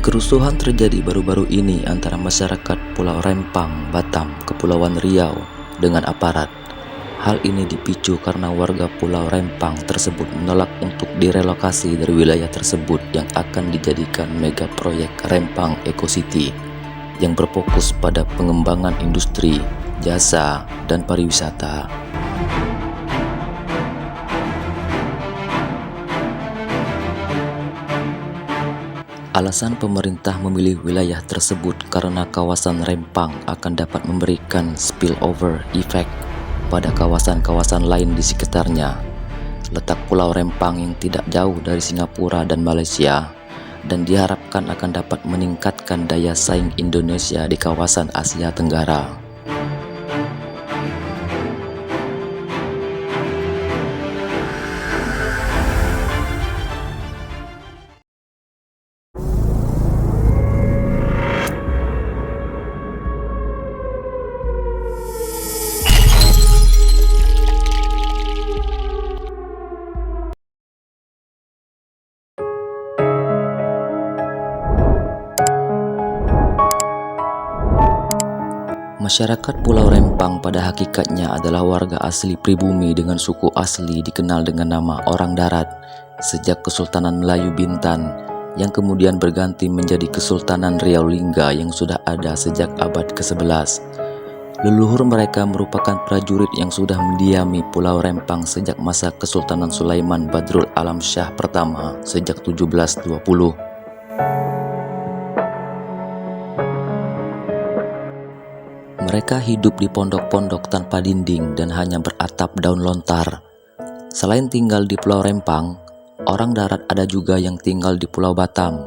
Kerusuhan terjadi baru-baru ini antara masyarakat Pulau Rempang, Batam, Kepulauan Riau dengan aparat. Hal ini dipicu karena warga Pulau Rempang tersebut menolak untuk direlokasi dari wilayah tersebut yang akan dijadikan mega proyek Rempang Eco City yang berfokus pada pengembangan industri, jasa, dan pariwisata. Alasan pemerintah memilih wilayah tersebut karena kawasan Rempang akan dapat memberikan spillover effect pada kawasan-kawasan lain di sekitarnya. Letak Pulau Rempang yang tidak jauh dari Singapura dan Malaysia, dan diharapkan akan dapat meningkatkan daya saing Indonesia di kawasan Asia Tenggara. Masyarakat Pulau Rempang pada hakikatnya adalah warga asli pribumi dengan suku asli dikenal dengan nama orang darat sejak Kesultanan Melayu Bintan yang kemudian berganti menjadi Kesultanan Riau Lingga yang sudah ada sejak abad ke-11. Leluhur mereka merupakan prajurit yang sudah mendiami Pulau Rempang sejak masa Kesultanan Sulaiman Badrul Alam Shah pertama sejak 1720. Mereka hidup di pondok-pondok tanpa dinding dan hanya beratap daun lontar. Selain tinggal di Pulau Rempang, orang darat ada juga yang tinggal di Pulau Batam,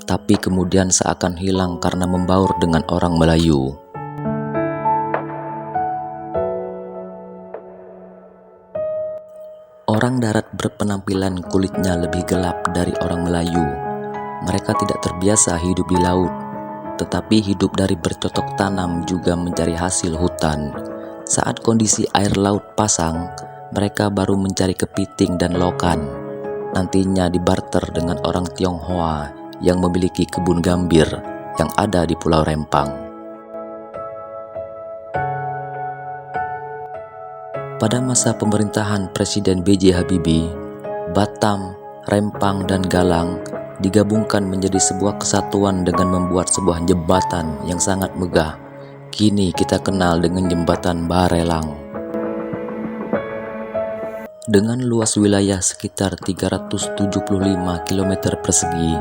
tapi kemudian seakan hilang karena membaur dengan orang Melayu. Orang darat berpenampilan kulitnya lebih gelap dari orang Melayu. Mereka tidak terbiasa hidup di laut, tetapi hidup dari bercocok tanam juga mencari hasil hutan. Saat kondisi air laut pasang, mereka baru mencari kepiting dan lokan. Nantinya dibarter dengan orang Tionghoa yang memiliki kebun gambir yang ada di Pulau Rempang. Pada masa pemerintahan Presiden B.J. Habibie, Batam, Rempang, dan Galang digabungkan menjadi sebuah kesatuan dengan membuat sebuah jembatan yang sangat megah. Kini kita kenal dengan Jembatan Barelang. Dengan luas wilayah sekitar 375 km persegi,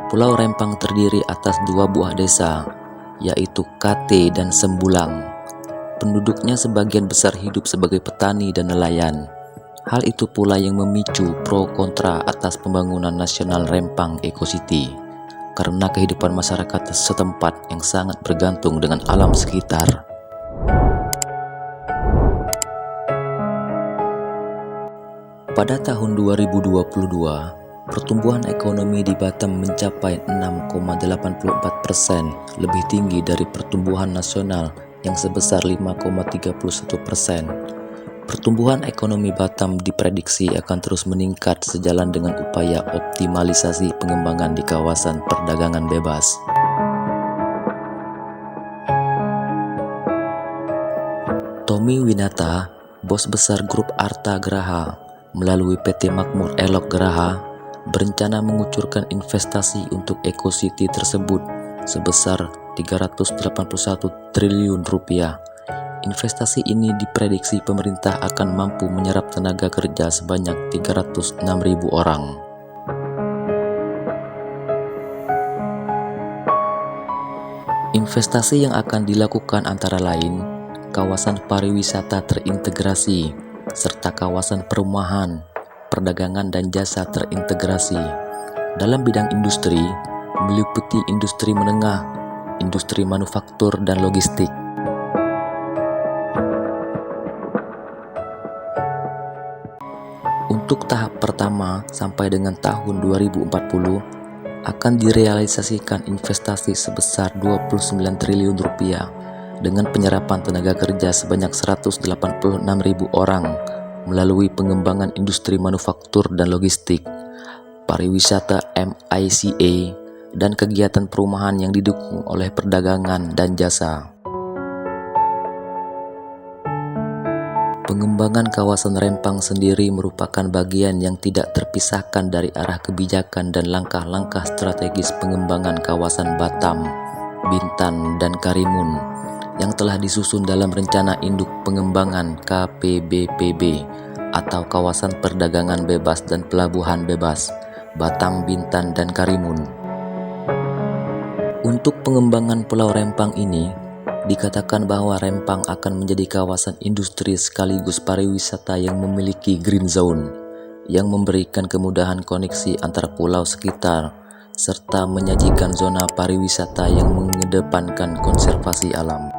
Pulau Rempang terdiri atas dua buah desa, yaitu Kate dan Sembulang. Penduduknya sebagian besar hidup sebagai petani dan nelayan. Hal itu pula yang memicu pro kontra atas pembangunan nasional Rempang Eco City, karena kehidupan masyarakat setempat yang sangat bergantung dengan alam sekitar. Pada tahun 2022, pertumbuhan ekonomi di Batam mencapai 6,84%, lebih tinggi dari pertumbuhan nasional yang sebesar 5,31%. Pertumbuhan ekonomi Batam diprediksi akan terus meningkat sejalan dengan upaya optimalisasi pengembangan di kawasan perdagangan bebas. Tommy Winata, bos besar grup Arta Graha, melalui PT Makmur Elok Graha, berencana mengucurkan investasi untuk Eco City tersebut sebesar 381 triliun rupiah. Investasi ini diprediksi pemerintah akan mampu menyerap tenaga kerja sebanyak 306.000 orang. Investasi yang akan dilakukan antara lain kawasan pariwisata terintegrasi, serta kawasan perumahan, perdagangan dan jasa terintegrasi. Dalam bidang industri, meliputi industri menengah, industri manufaktur dan logistik. Untuk tahap pertama sampai dengan tahun 2040 akan direalisasikan investasi sebesar 29 triliun rupiah dengan penyerapan tenaga kerja sebanyak 186.000 orang melalui pengembangan industri manufaktur dan logistik, pariwisata MICA, dan kegiatan perumahan yang didukung oleh perdagangan dan jasa. Pengembangan kawasan Rempang sendiri merupakan bagian yang tidak terpisahkan dari arah kebijakan dan langkah-langkah strategis pengembangan kawasan Batam, Bintan, dan Karimun yang telah disusun dalam Rencana Induk Pengembangan KPBPB atau Kawasan Perdagangan Bebas dan Pelabuhan Bebas Batam, Bintan, dan Karimun. Untuk pengembangan Pulau Rempang ini, dikatakan bahwa Rempang akan menjadi kawasan industri sekaligus pariwisata yang memiliki green zone, yang memberikan kemudahan koneksi antar pulau sekitar, serta menyajikan zona pariwisata yang mengedepankan konservasi alam.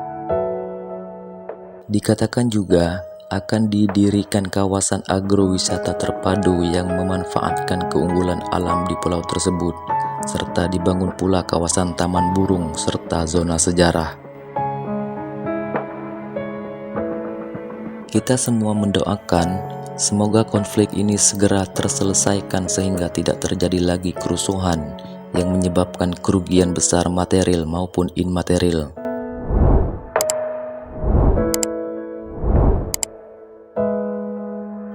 Dikatakan juga akan didirikan kawasan agrowisata terpadu yang memanfaatkan keunggulan alam di pulau tersebut, serta dibangun pula kawasan taman burung serta zona sejarah. Kita semua mendoakan semoga konflik ini segera terselesaikan sehingga tidak terjadi lagi kerusuhan yang menyebabkan kerugian besar material maupun immaterial.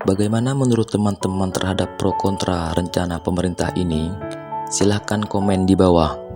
Bagaimana menurut teman-teman terhadap pro kontra rencana pemerintah ini? Silahkan komen di bawah.